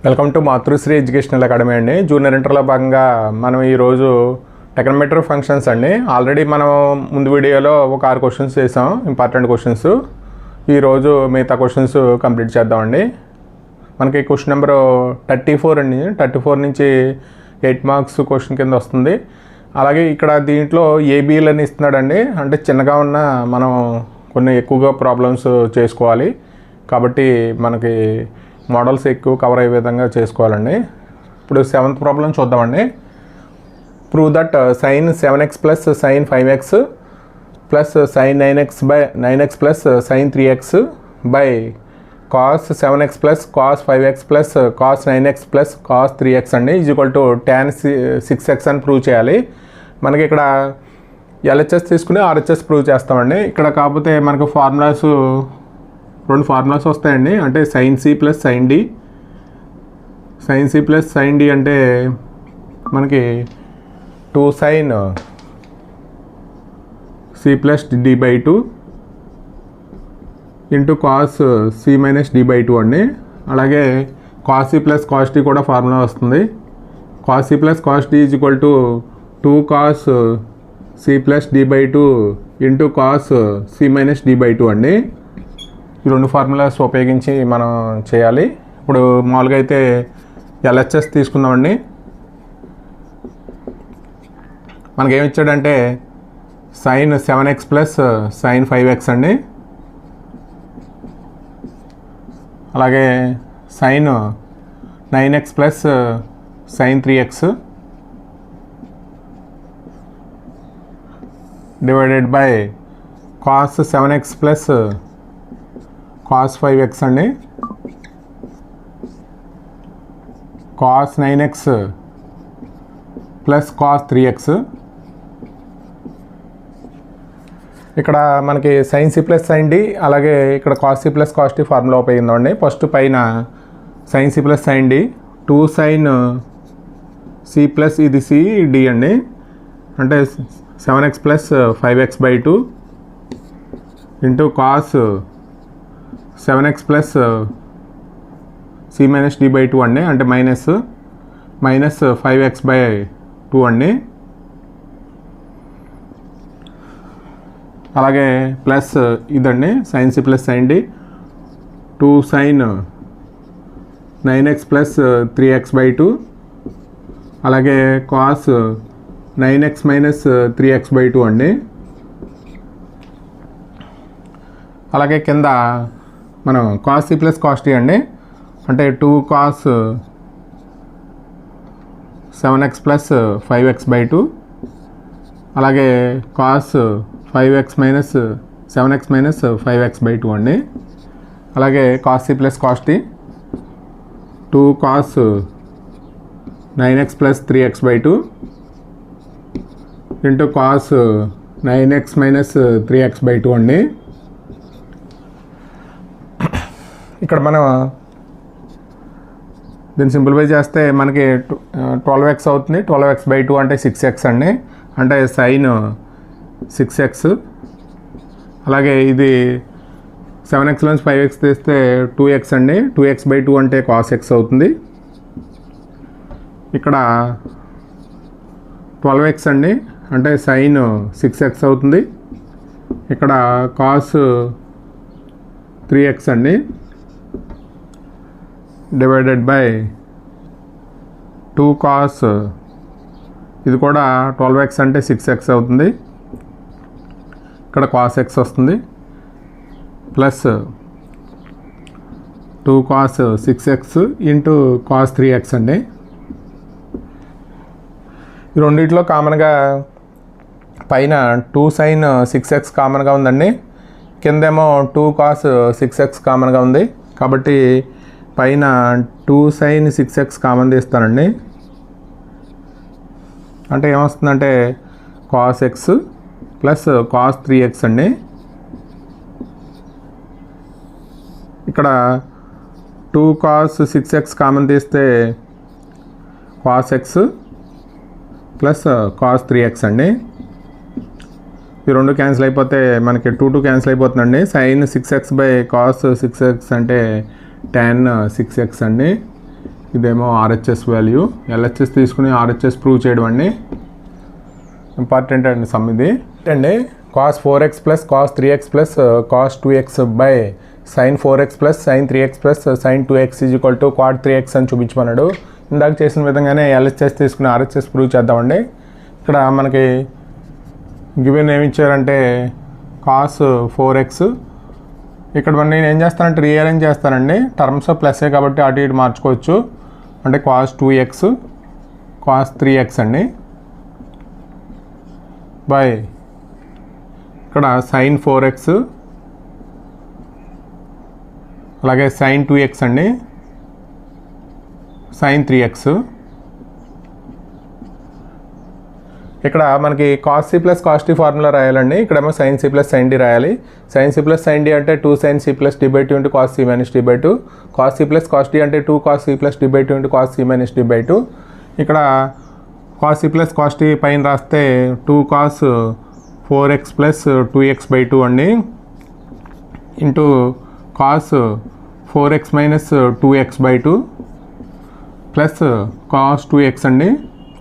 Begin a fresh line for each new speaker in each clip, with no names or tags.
Welcome to Matrusri educational academy అండి. Junior ఇంటర్లో భాగంగా మనం ఈరోజు టెక్నోమెట్రీ ఫంక్షన్స్ అండి. ఆల్రెడీ మనం ముందు వీడియోలో ఒక 6 క్వశ్చన్స్ చేసాం, ఇంపార్టెంట్ క్వశ్చన్స్. ఈరోజు మిగతా క్వశ్చన్స్ కంప్లీట్ చేద్దామండి. మనకి క్వశ్చన్ నెంబర్ 34 అండి. 34 నుంచి 8 మార్క్స్ క్వశ్చన్ కింద వస్తుంది. అలాగే ఇక్కడ దీంట్లో ఏబీలని ఇస్తున్నాడండి. అంటే చిన్నగా ఉన్న మనం కొన్ని ఎక్కువగా ప్రాబ్లమ్స్ చేసుకోవాలి కాబట్టి మనకి మోడల్స్ ఎక్కువ కవర్ అయ్యే విధంగా చేసుకోవాలండి. ఇప్పుడు 7th ప్రాబ్లం చూద్దామండి. Prove that sin 7x plus sin 5x plus sin 9x plus sin 3x by cos 7x plus cos 5x plus cos 9x plus cos 3x అండి ఈజ్వల్ టు tan 6x అని prove చేయాలి. మనకి ఇక్కడ LHS తీసుకుని RHS prove చేస్తామండి. ఇక్కడ కాకపోతే మనకు ఫార్ములాస్ 2 ఫార్ములాస్ వస్తాయండి. అంటే sin c plus sin d. sin c plus sin d అంటే మనకి 2 sin c plus d by 2 into cos c minus d by 2 అండి. అలాగే cos c plus cos d కూడా ఫార్ములా వస్తుంది. cos c plus cos d is equal to 2 cos c plus d by 2 into cos c minus d by 2 అండి. ఈ 2 formulas ఉపయోగించి మనం చేయాలి. ఇప్పుడు మామూలుగా అయితే LHS తీసుకుందామండి. మనకేమి ఇచ్చాడంటే sin 7x plus sin 5x అండి. అలాగే sin 9x plus sin 3x divided by cos 7x plus cos 5x అండి. cos 9x plus cos 3x. ఇక్కడ మనకి sin c plus sin d, అలాగే ఇక్కడ cos c plus cos d formula ఉపయోగిందండి. First పైన sin c plus sin d 2 sin c plus ఇది c d అండి. అంటే 7x plus 5x by 2 into cos 7x plus c minus d by 2 అండి. అంటే minus 5x by 2 అండి. అలాగే plus ఇదండి sin c plus sin d 2 sin 9x plus 3x by 2 అలాగే cos 9x minus 3x by 2 అండి. అలాగే కింద మనం cos c plus cos d అండి. అంటే 2 cos 7x plus 5x by 2 అలాగే cos 5x minus 7x minus 5x by 2 అండి. అలాగే cos c plus cos d 2 cos 9x plus 3x by 2 into cos 9x minus 3x by 2 అండి. ఇక్కడ మనం దీన్ని simplify చేస్తే మనకి 12x అవుతుంది. 12x బై 2 అంటే 6x అండి. అంటే sin 6x. అలాగే ఇది 7x నుంచి 5x తీస్తే 2x అండి. 2x బై 2 అంటే cos x అవుతుంది. ఇక్కడ 12x అండి. అంటే sin 6x అవుతుంది. ఇక్కడ cos 3x అండి డివైడెడ్ బై 2 cos ఇది కూడా 12x అంటే 6x అవుతుంది. ఇక్కడ cos x వస్తుంది plus 2 cos 6x into cos 3x అండి. ఈ రెండిట్లో కామన్గా పైన 2 sin 6x కామన్గా ఉందండి. కిందేమో 2 cos 6x కామన్గా ఉంది. కాబట్టి పైన 2 sin 6x కామన్ తీస్తానండి. అంటే ఏమొస్తుందంటే cos x plus cos 3x అండి. ఇక్కడ 2 cos 6x కామన్ తీస్తే cos x plus cos 3x అండి. ఈ 2 క్యాన్సిల్ అయిపోతే మనకి 2 క్యాన్సిల్ అయిపోతుందండి. sin 6x by cos 6x అంటే tan 6x అండి. ఇదేమో ఆర్హెచ్ఎస్ వాల్యూ. ఎల్హెచ్ఎస్ తీసుకుని ఆర్హెచ్ఎస్ ప్రూవ్ చేయడం అండి ఇంపార్టెంట్ అండి. సమ్ ఇది అండి cos 4x plus cos 3x plus cos 2x by sin 4x plus sin 3x plus sin 2x is equal to cot 3x అని చూపించమన్నాడు. ఇందాక చేసిన విధంగానే ఎల్హెచ్ఎస్ తీసుకుని ఆర్హెచ్ఎస్ ప్రూవ్ చేద్దామండి. ఇక్కడ మనకి గివెన్ ఏమి ఇచ్చారంటే cos 4x. ఇక్కడ నేను ఏం చేస్తానంటే రీఅరేంజ్ చేస్తానండి. టర్మ్స్ ప్లస్ఏ కాబట్టి అటు ఇటు మార్చుకోవచ్చు. అంటే cos 2x cos 3x అండి బై ఇక్కడ sin 4x అలాగే sin 2x అండి sin 3x. ఇక్కడ మనకి cos c plus cos t formula రాయాలండి. ఇక్కడేమో sin c plus sin d రాయాలి. sin c plus sin d అంటే 2 sin c plus d by 2 into cos c minus d by 2. cos c plus cos t అంటే 2 cos c plus d by 2 into cos c minus d by 2. ఇక్కడ cos c plus cos t పైన రాస్తే 2 cos 4x plus 2x by 2 అండి into cos 4x minus 2x by 2 plus cos 2x అండి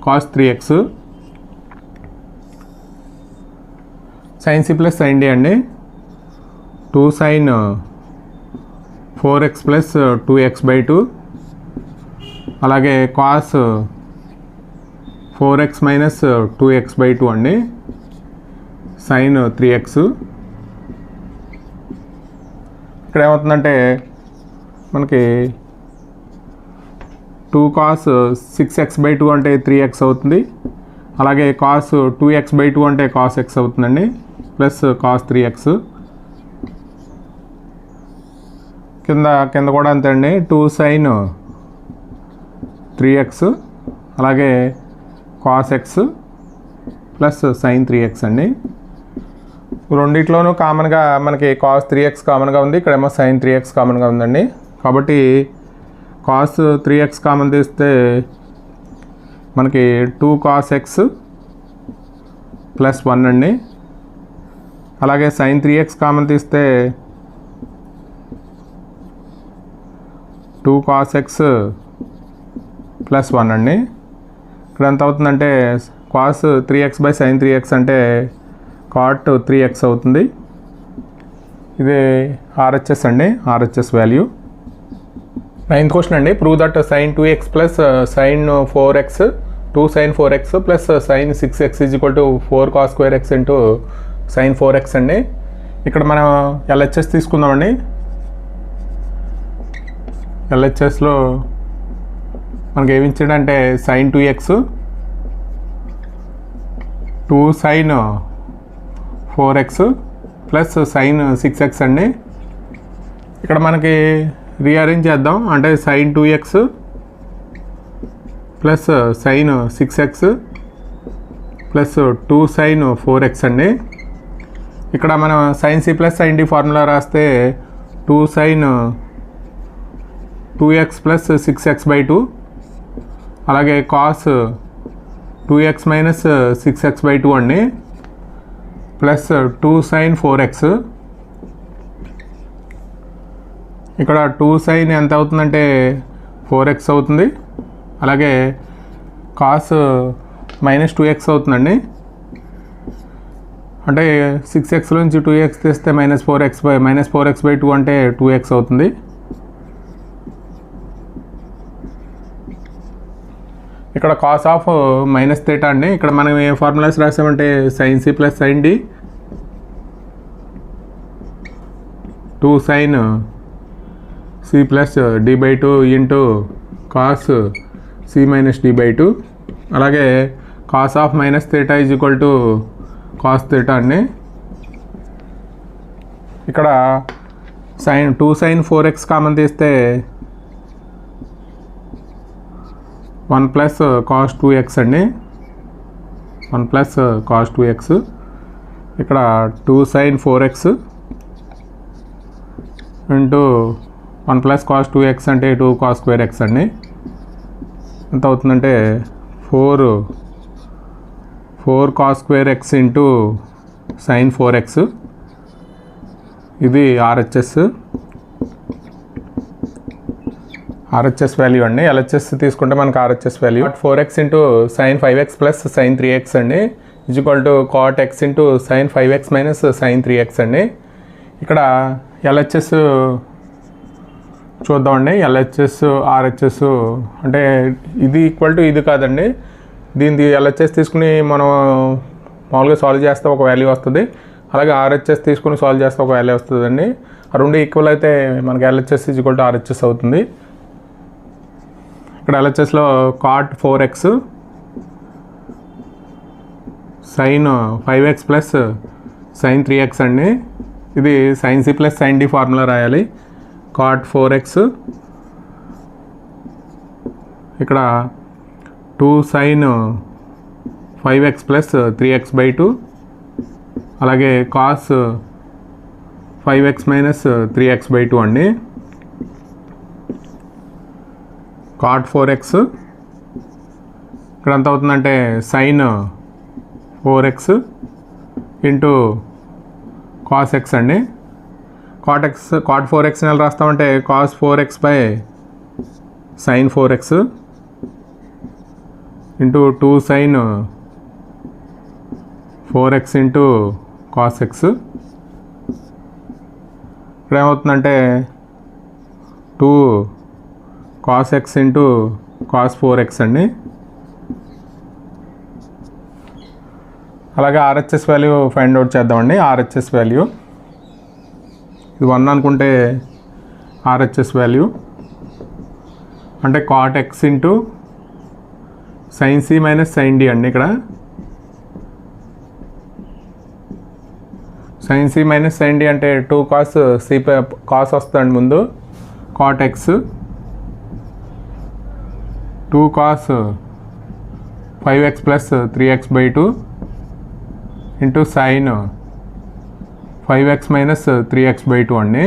cos 3x. sin c plus sin d అండి 2 sin 4x plus 2x by 2 అలాగే cos 4x minus 2x by 2 అండి sin 3x. ఇక్కడ ఏమవుతుందంటే మనకి 2 cos 6x by 2 అంటే 3x అవుతుంది. అలాగే cos 2x బై 2 అంటే cos x అవుతుందండి ప్లస్ cos 3x. కింద కూడా అంతే అండి 2 sin 3x అలాగే cos x plus sin 3x అండి. రెండిట్లోనూ కామన్గా మనకి cos 3x కామన్గా ఉంది. ఇక్కడేమో sin 3x కామన్గా ఉందండి. కాబట్టి cos 3x కామన్ తీస్తే మనకి 2 cos x ప్లస్ 1 అండి. అలాగే sin 3x కామన్ తీస్తే 2 cos x ప్లస్ 1 అండి. ఇక్కడ ఎంత అవుతుందంటే cos 3x by sin 3x అంటే cot 3x అవుతుంది. ఇది ఆర్హెచ్ఎస్ అండి ఆర్హెచ్ఎస్ వాల్యూ. 9th క్వశ్చన్ అండి. Prove that sin 2x plus sin 4x 2 sin 4x plus sin 6x is equal to 4 cos square x into sin 4x అండి. ఇక్కడ మనం LHS తీసుకుందామండి. ఎల్హెచ్ఎస్లో మనకి ఏమి ఇచ్చాడంటే sin 2x 2 sin 4x plus sin 6x అండి. ఇక్కడ మనకి రీఅరేంజ్ చేద్దాం. అంటే sin 2x plus sin 6x plus 2 sin 4x అండి. ఇక్కడ మనం sin c plus sin d formula రాస్తే 2 sin 2x plus 6x by 2 అలాగే cos 2x minus 6x by 2 అండి ప్లస్ 2 sin 4x. ఇక్కడ 2 sin ఎంత అవుతుందంటే 4x అవుతుంది. అలాగే cos మైనస్ 2x అవుతుందండి. అంటే 6x నుంచి 2x తీస్తే మైనస్ 4x బై 2 అంటే 2x అవుతుంది. ఇక్కడ cos ఆఫ్ మైనస్ థీటా అండి. ఇక్కడ మనం ఏ ఫార్ములాస్ రాసామంటే sin c plus sin d 2 sin c plus d by 2 into cos c minus d by 2 అలాగే cos of minus theta is equal to cos theta అండి. ఇక్కడ sin 2 sin 4x కామన్ తీస్తే 1 plus cos 2x అండి 1 plus cos 2x. ఇక్కడ 2 sin 4x into 1 plus cos 2x అంటే 2 cos square x అండి. ఎంత అవుతుందంటే 4 cos square x into sin 4x. ఇది ఆర్హెచ్ఎస్. ఆర్హెచ్ఎస్ వాల్యూ అండి. ఎల్హెచ్ఎస్ తీసుకుంటే మనకు RHS value 4x into sin 5x plus sin 3x అండి equal to cot x into sin 5x minus sin 3x అండి. ఇక్కడ ఎల్హెచ్ఎస్ చూద్దామండి. ఎల్హెచ్ఎస్ ఆర్హెచ్ఎస్ అంటే ఇది ఈక్వల్ టు ఇది కాదండి. దీన్ని ఎల్హెచ్ఎస్ తీసుకుని మనం మామూలుగా సాల్వ్ చేస్తే ఒక వాల్యూ వస్తుంది, అలాగే ఆర్హెచ్ఎస్ తీసుకుని సాల్వ్ చేస్తే ఒక వాల్యూ వస్తుందండి. ఆ రెండు ఈక్వల్ అయితే మనకి ఎల్హెచ్ఎస్ ఈక్వల్ టు ఆర్హెచ్ఎస్ అవుతుంది. ఇక్కడ ఎల్హెచ్ఎస్లో cot 4x sin 5x plus sin 3x అండి. ఇది sin c plus sin d formula రాయాలి. cot 4x ఇక్కడ 2 sin 5x ప్లస్ 3x/2 అలాగే cos 5x మైనస్ 3x/2 అండి. cot 4x ఇక్కడ ఎంత అవుతుందంటే sin 4x into cos x అండి. cot 4x నెల రాస్తామంటే cos 4x by sin 4x into 2 sin 4x into cos x. ఇక్కడ ఏమవుతుందంటే 2 cos x into cos 4x అండి. అలాగే ఆర్హెచ్ఎస్ వాల్యూ ఫైండ్ అవుట్ చేద్దామండి. ఆర్హెచ్ఎస్ వాల్యూ ఇది 1 అనుకుంటే ఆర్హెచ్ఎస్ వాల్యూ అంటే cot x into sin c minus sin d అండి. ఇక్కడ sin c minus sin d అంటే 2 cos c cos వస్తుందండి ముందు, cot x 2 cos 5x plus 3x/2 into sin 5x minus 3x/2 అండి.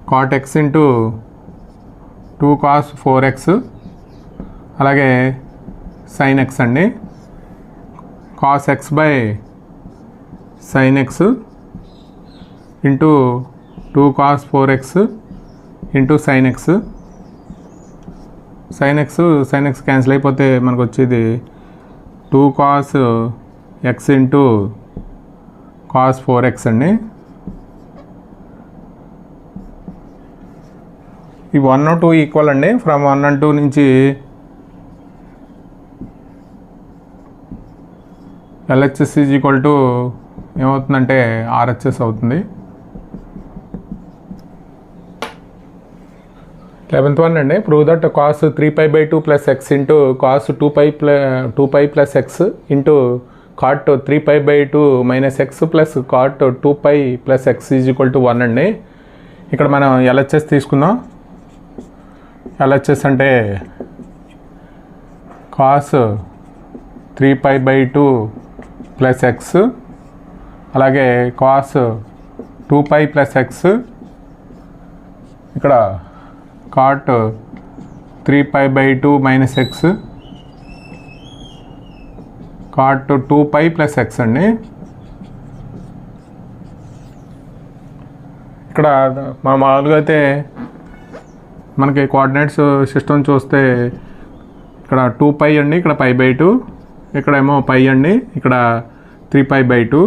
cot x into 2 cos 4x అలాగే sin x అండి. cos x by sin x into 2 cos 4x into sin x. sin x cancel అయిపోతే మనకు వచ్చేది 2 cos x into cos 4x అండి. ఈ 1 2 equal అండి. From 1 and 2 నుంచి ఎల్హెచ్ఎస్ ఈజ్ ఈక్వల్ టు ఏమవుతుందంటే ఆర్హెచ్ఎస్ అవుతుంది. 11th one అండి. Prove that cos 3π/2 plus x into cos 2π plus x into cot 3π/2 minus x plus cot 2π plus x is equal to 1 అండి. ఇక్కడ మనం ఎల్హెచ్ఎస్ తీసుకుందాం. LHS అంటే cos 3π/2 plus x అలాగే cos 2π plus x ఇక్కడ cot 3π/2 minus x cot 2π plus x అండి. ఇక్కడ మన మామూలుగా అయితే మనకి కోఆర్డినేట్స్ సిస్టమ్ చూస్తే ఇక్కడ 2π అండి, ఇక్కడ π/2, ఇక్కడ ఏమో π అండి, ఇక్కడ 3π/2.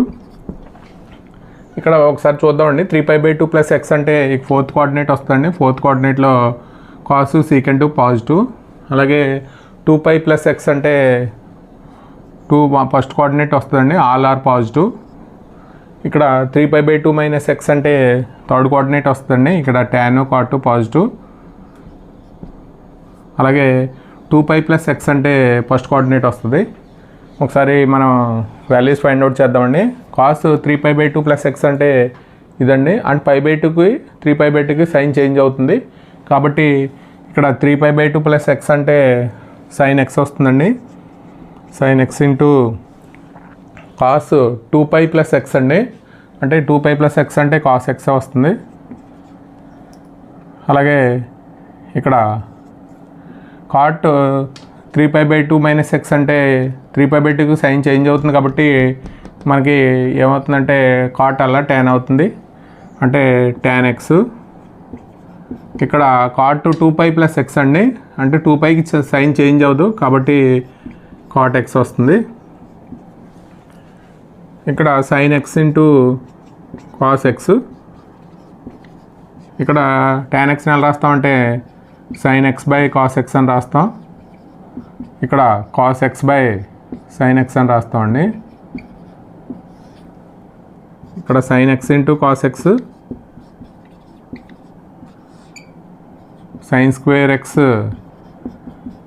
ఇక్కడ ఒకసారి చూద్దామండి. 3π/2 ప్లస్ x అంటే ఫోర్త్ కోఆర్డినేట్ వస్తుందండి. ఫోర్త్ కోఆర్డినేట్లో cos secant పాజిటివ్, అలాగే 2π ప్లస్ x అంటే 2 ఫస్ట్ కోఆర్డినేట్ వస్తుందండి, ఆల్ ఆర్ పాజిటివ్. ఇక్కడ 3π/2 మైనస్ x అంటే థర్డ్ కోఆర్డినేట్ వస్తుందండి, ఇక్కడ tan cot పాజిటివ్. అలాగే 2π ప్లస్ x అంటే ఫస్ట్ కోఆర్డినేట్ వస్తుంది. ఒకసారి మనం వాల్యూస్ ఫైండ్ అవుట్ చేద్దామండి. cos 3π/2 ప్లస్ x అంటే ఇదండి, అండ్ π/2కి 3π/2కి సైన్ చేంజ్ అవుతుంది కాబట్టి ఇక్కడ 3π/2 ప్లస్ x అంటే sin x వస్తుందండి. sin x into cos 2π plus x అండి, అంటే 2π ప్లస్ x అంటే cos x వస్తుంది. అలాగే ఇక్కడ cot 3π/2 మైనస్ x అంటే 3π/2కి సైన్ చేంజ్ అవుతుంది కాబట్టి మనకి ఏమవుతుందంటే cot అలా tan అవుతుంది, అంటే tan x ఇక్కడ cot 2π + x అండి, అంటే 2πకి సైన్ చేంజ్ అవ్వదు కాబట్టి cot x వస్తుంది. ఇక్కడ sin x × cos x, ఇక్కడ tan x ఎలా రాస్తామంటే sin x / cos x అని రాస్తాం. ఇక్కడ cos x / sin x అని రాస్తామండి. ఇక్కడ sin x × cos x sin square x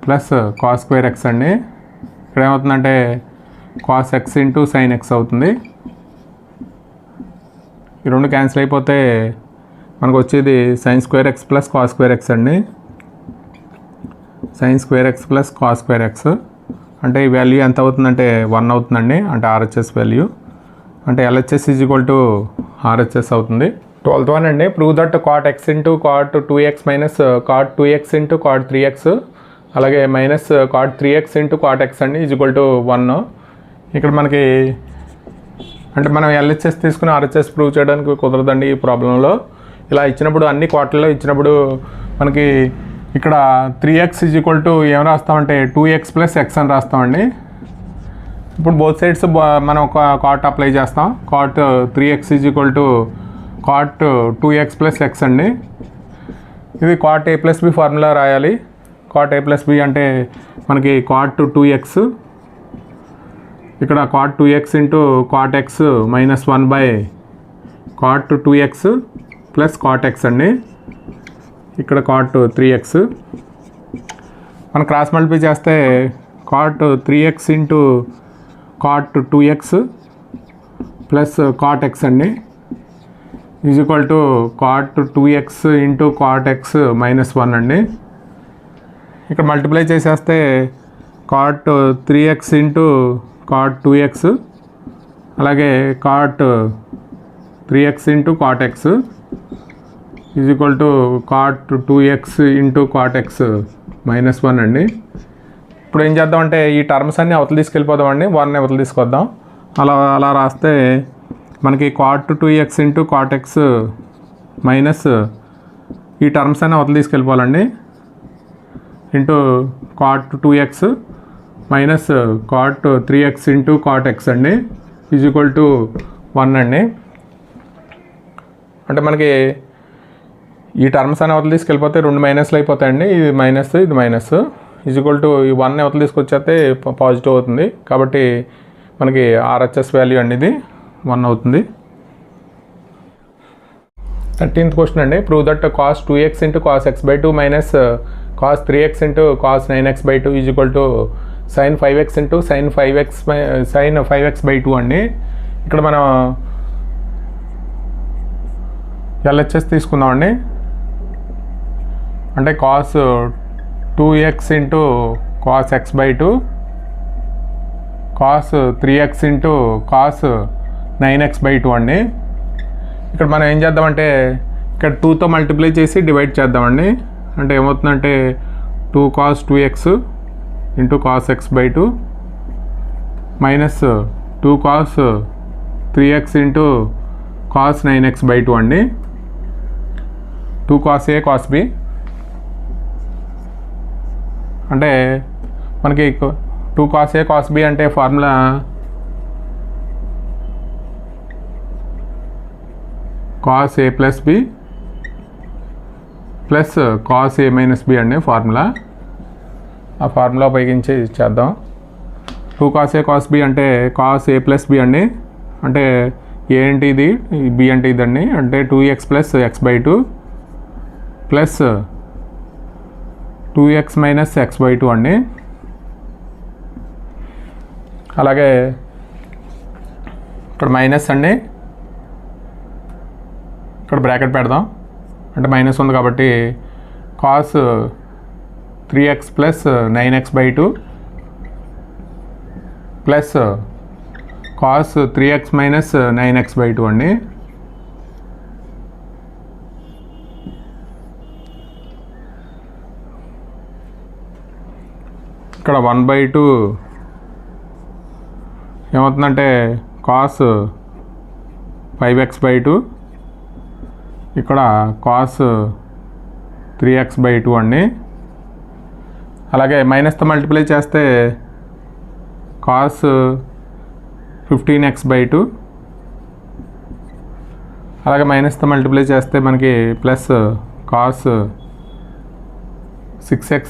+ cos square x అండి. ఇక్కడ ఏమవుతుందంటే cos x × sin x అవుతుంది. ఈ రెండు క్యాన్సిల్ అయిపోతే మనకు వచ్చేది sin square x + cos square x అండి. sin square x + cos square x అంటే ఈ వాల్యూ ఎంత అవుతుందంటే 1 అవుతుందండి, అంటే RHS వాల్యూ, అంటే LHS = RHS అవుతుంది. 12th one అండి, prove that cot x × cot 2x - cot 2x × cot 3x అలాగే cot 3x × cot x అండి =1. ఇక్కడ మనకి అంటే మనం LHS తీసుకుని RHS ప్రూవ్ చేయడానికి కుదరదండి ఈ ప్రాబ్లంలో. ఇలా ఇచ్చినప్పుడు అన్ని క్వార్టర్లో ఇచ్చినప్పుడు మనకి ఇక్కడ 3x ఏం రాస్తామంటే 2x + x అని రాస్తామండి. ఇప్పుడు బోత్ సైడ్స్ మనం ఒక cot అప్లై చేస్తాం. cot 3x cot 2x + x అండి. ఇది cot a + b ఫార్ములా రాయాలి. cot a + b అంటే మనకి cot 2x, ఇక్కడ cot 2x × cot x - 1/cot 2x + cot x అండి. ఇక్కడ cot 3x మనం క్రాస్ మల్టిప్లై చేస్తే cot 3x × cot 2x + cot x అండి cot 2x × cot x - 1 అండి. ఇక్కడ మల్టిప్లై చేసేస్తే cot 3x × cot 2x అలాగే cot 3x × cot x cot 2x × cot x - 1 అండి. ఇప్పుడు ఏం చేద్దామంటే ఈ టర్మ్స్ అన్నీ అవతల తీసుకెళ్ళిపోదామండి, 1 అవతల తీసుకొద్దాం. అలా రాస్తే మనకి cot 2x × cot x minus ఈ టర్మ్స్ అన్నీ అవతల తీసుకెళ్ళిపోవాలండి cot 2x - cot 3x × cot x అండి =1 అండి. అంటే మనకి ఈ టర్మ్స్ అని అవతల తీసుకెళ్ళిపోతే 2 మైనస్లు అయిపోతాయండి, ఇది మైనస్ ఇది మైనస్ ఈ 1 అవతల తీసుకొచ్చేస్తే పాజిటివ్ అవుతుంది కాబట్టి మనకి RHS వాల్యూ అండి ఇది 1 అవుతుంది. 13th క్వశ్చన్ అండి, prove that cos 2x × cos x/2 - cos 3x × cos 9x/2 sin 5x × sin 5x/2 అండి. ఇక్కడ మనం LHS తీసుకుందామండి. అంటే cos 2x × cos x/2 cos 3x × cos 9x/2 అండి. ఇక్కడ మనం ఏం చేద్దామంటే ఇక్కడ 2తో మల్టిప్లై చేసి డివైడ్ చేద్దామండి. అంటే ఏమవుతుందంటే 2 cos 2x × cos x/2 -2 cos 3x × cos 9x/2 అండి. 2 cos a cos b అంటే మనకి 2 cos a cos b అంటే formula cos a + b plus cos a - b అండి ఫార్ములా. ఆ ఫార్ములా ఉపయోగించి చేద్దాం. 2 cos a cos b అంటే cos a + b అండి. అంటే a అంటే ఇది, b అంటే ఇదండి, అంటే 2x + x/2 plus 2x - x/2 అండి. అలాగే ఇక్కడ మైనస్ అండి, ఇక్కడ బ్రాకెట్ పెడదాం, అంటే మైనస్ ఉంది కాబట్టి cos 3x + 9x/2 plus cos 3x - 9x/2 అండి. ఇక్కడ 1/2 ఏమవుతుందంటే cos 5x/2, ఇక్కడ cos 3x/2 అండి. అలాగే మైనస్తో మల్టిప్లై చేస్తే కాస్ 15x/2, అలాగే మైనస్తో మల్టిప్లై చేస్తే మనకి ప్లస్ కాస్ 6x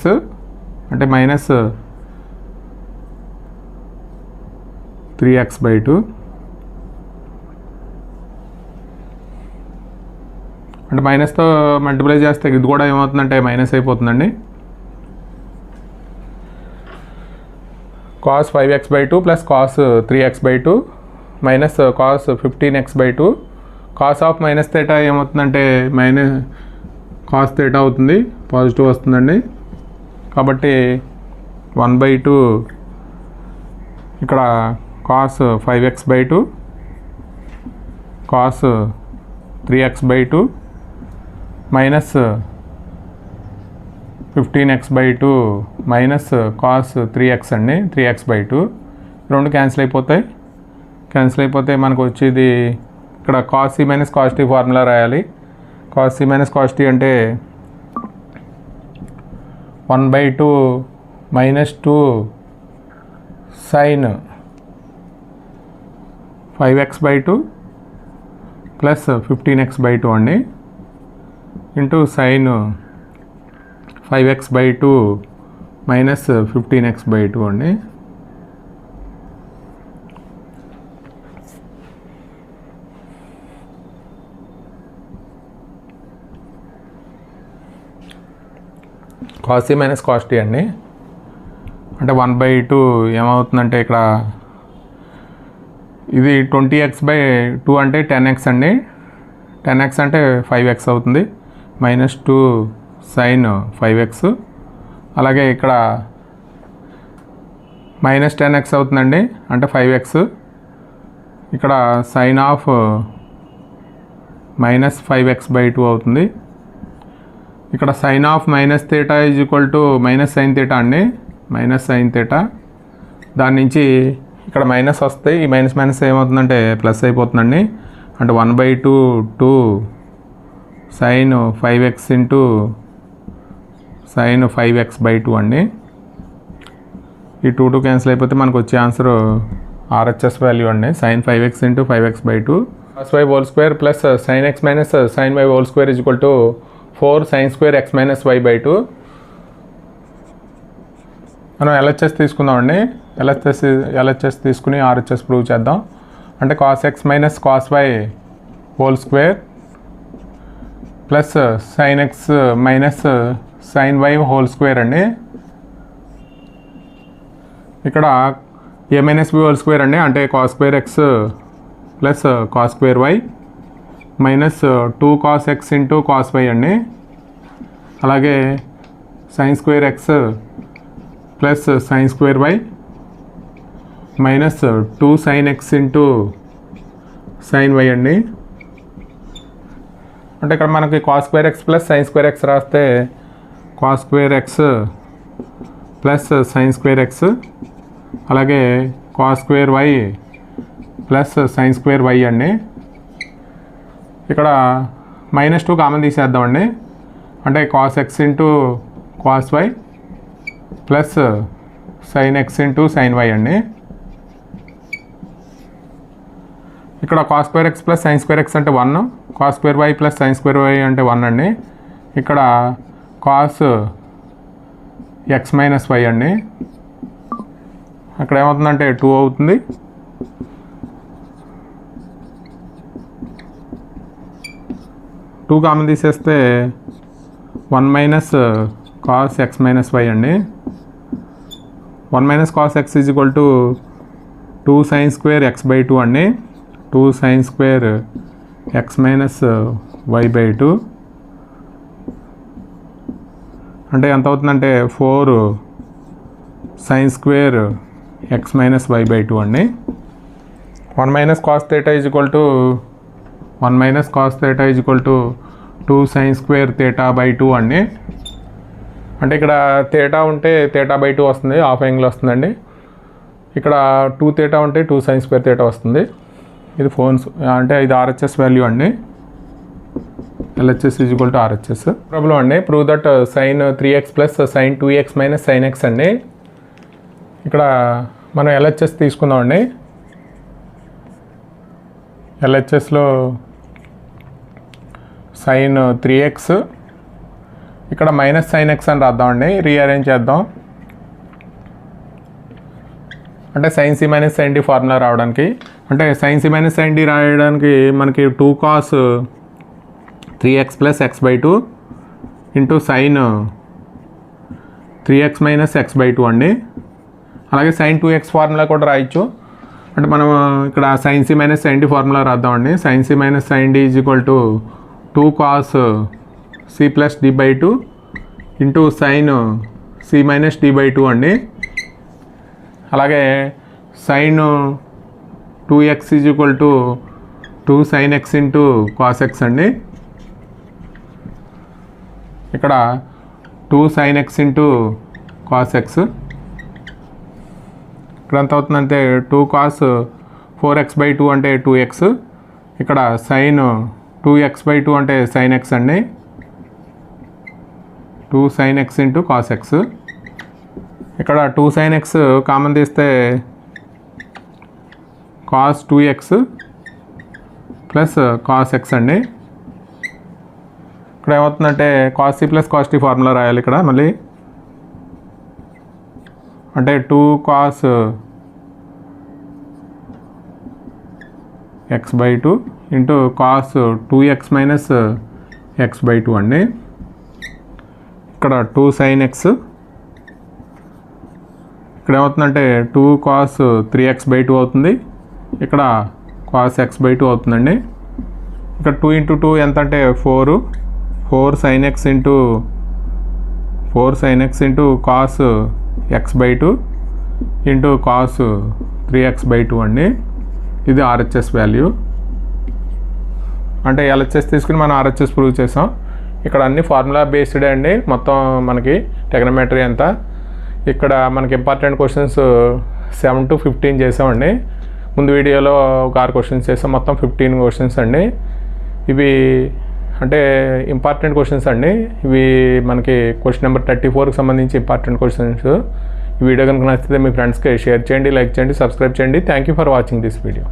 అంటే మైనస్ 3x/2 అంటే మైనస్తో మల్టిప్లై చేస్తే ఇది కూడా ఏమవుతుందంటే మైనస్ అయిపోతుందండి. Cos 5x/2 plus cos 3x/2 minus cos 15x/2. Cos of minus theta ఏమవుతుందంటే మైనస్ కాస్ థీటా అవుతుంది, పాజిటివ్ వస్తుందండి. కాబట్టి 1/2 ఇక్కడ cos 5x/2 cos 3x/2 minus 15x/2 minus cos 3x అండి, 3x/2 రెండు క్యాన్సిల్ అయిపోతే మనకు వచ్చేది ఇక్కడ cos C minus cos T formula రాయాలి. Cos C minus cos T అంటే 1/2 minus 2 sign 5x/2 plus 15x/2 అండి into sine 5x/2 minus 15x/2 అండి. Cos C minus cos T అండి అంటే 1/2 ఏమవుతుందంటే ఇక్కడ ఇది 20x/2 అంటే 10x అండి. 10x అంటే 5x అవుతుంది, మైనస్ 2 సైన్ 5x. అలాగే ఇక్కడ మైనస్ 10x అవుతుందండి అంటే 5x. ఇక్కడ సైన్ ఆఫ్ మైనస్ 5x/2 అవుతుంది. ఇక్కడ sine of minus theta is equal to minus sine theta అండి, మైనస్ సైన్ థీటా. దాని నుంచి ఇక్కడ మైనస్ వస్తాయి, ఈ మైనస్ మైనస్ ఏమవుతుందంటే ప్లస్ అయిపోతుందండి. అంటే 1/2 2 sign 5x into sine 5x/2 అండి. ఈ 2 క్యాన్సిల్ అయిపోతే మనకు వచ్చే ఆన్సర్ RHS వాల్యూ అండి, sine 5x into 5x/2 cos y whole square plus sine x minus sine y whole square is equal to 4 sin square x minus y/2. మనం LHS తీసుకుందామండి. LHS తీసుకుని RHS prove చేద్దాం. అంటే cos x minus cos y whole square plus sin x minus sin y whole square అండి. ఇక్కడ a minus b whole square అండి, అంటే cos square x plus cos square y minus 2 cos x into cos y అండి. అలాగే sin square x plus sin square y minus 2 sin x into sin y అండి. అంటే ఇక్కడ మనకి cos square x plus sin square x రాస్తే cos square x plus sin square x, అలాగే cos square y plus sin square y అండి. ఇక్కడ minus 2 common తీసేద్దామండి. అంటే cos x into cos y plus sin x into sin y అండి. ఇక్కడ cos square x plus sin square x అంటే 1, cos square y plus sin square y అంటే 1 అండి. ఇక్కడ cos x minus y అండి. అక్కడ ఏమవుతుందంటే 2 అవుతుంది. టూ కామన్ తీసేస్తే 1 minus cos x minus y అండి. 1 minus cos x is equal to 2 sin square x/2 అండి. 2 sin square x minus y/2 అంటే ఎంత అవుతుందంటే 4 sin square x minus y/2 అండి. 1 minus cos theta is equal to 1 minus cos theta is equal to 2 sin square theta అండి. అంటే ఇక్కడ theta ఉంటే థీటా/2 వస్తుంది, హాఫ్ యాంగిల్ వస్తుందండి. ఇక్కడ 2 థీటా ఉంటే 2 sin స్క్వేర్ థీటా వస్తుంది. ఇది ఫోన్స్ అంటే ఇది RHS వాల్యూ అండి. LHS is equal to RHS. Problem అండి, prove that sin 3x plus sin 2x minus sin x అండి. ఇక్కడ మనం LHS తీసుకుందామండి. LHSలో sin 3x ఇక్కడ మైనస్ sin x అని రాద్దామండి. రీఅరేంజ్ చేద్దాం. అంటే sin c minus sin d formula రావడానికి, అంటే sin c minus sin d రాయడానికి మనకి 2 cos 3x plus x/2 into sin 3x minus x/2 అండి. అలాగే sin 2x ఫార్ములా కూడా రాయొచ్చు. అంటే మనం ఇక్కడ sin c minus sin d formula రాద్దామండి. sin c minus sin d is equal to 2 cos c plus d/2 into sin c minus d/2 అండి. అలాగే sin 2x is equal to 2 sin x into cos x అండి. ఇక్కడ 2 sin x into cos x, ఇక్కడ ఎంత అవుతుందంటే 2 cos 4x/2 అంటే 2x, ఇక్కడ sin 2x/2 అంటే sin x అండి. 2 sin x into cos x, ఇక్కడ 2 sin x కామన్ తీస్తే cos 2x plus cos x అండి. ఇక్కడ ఏమవుతుందంటే cos c plus cos t formula రాయాలి ఇక్కడ మళ్ళీ. అంటే 2 cos x/2 into cos 2x minus x/2 అండి. ఇక్కడ 2 sin x, ఇక్కడ ఏమవుతుందంటే 2 cos 3x/2 అవుతుంది. ఇక్కడ cos x/2 అవుతుందండి. ఇక్కడ 2 ఇంటూ 2 ఎంత అంటే 4 sin x into cos x/2 into cos 3x/2 అండి. ఇది RHS వాల్యూ. అంటే LHS తీసుకుని మనం RHS ప్రూవ్ చేసాం. ఇక్కడ అన్ని ఫార్ములా బేస్డ్ అండి మొత్తం మనకి ట్రిగనోమెట్రీ అంతా. ఇక్కడ మనకి ఇంపార్టెంట్ క్వశ్చన్స్ 7 to 15 చేసామండి. ముందు వీడియోలో ఒక 6 క్వశ్చన్స్ చేసాం, మొత్తం 15 క్వశ్చన్స్ అండి. ఇవి అంటే ఇంపార్టెంట్ క్వశ్చన్స్ అండి. ఇవి మనకి క్వశ్చన్ నెంబర్ 34కి సంబంధించి ఇంపార్టెంట్ క్వశ్చన్స్. ఈ వీడియో కనుక నచ్చితే మీ ఫ్రెండ్స్కి షేర్ చేయండి, లైక్ చేయండి, సబ్స్క్రైబ్ చేయండి. Thank you for watching this video.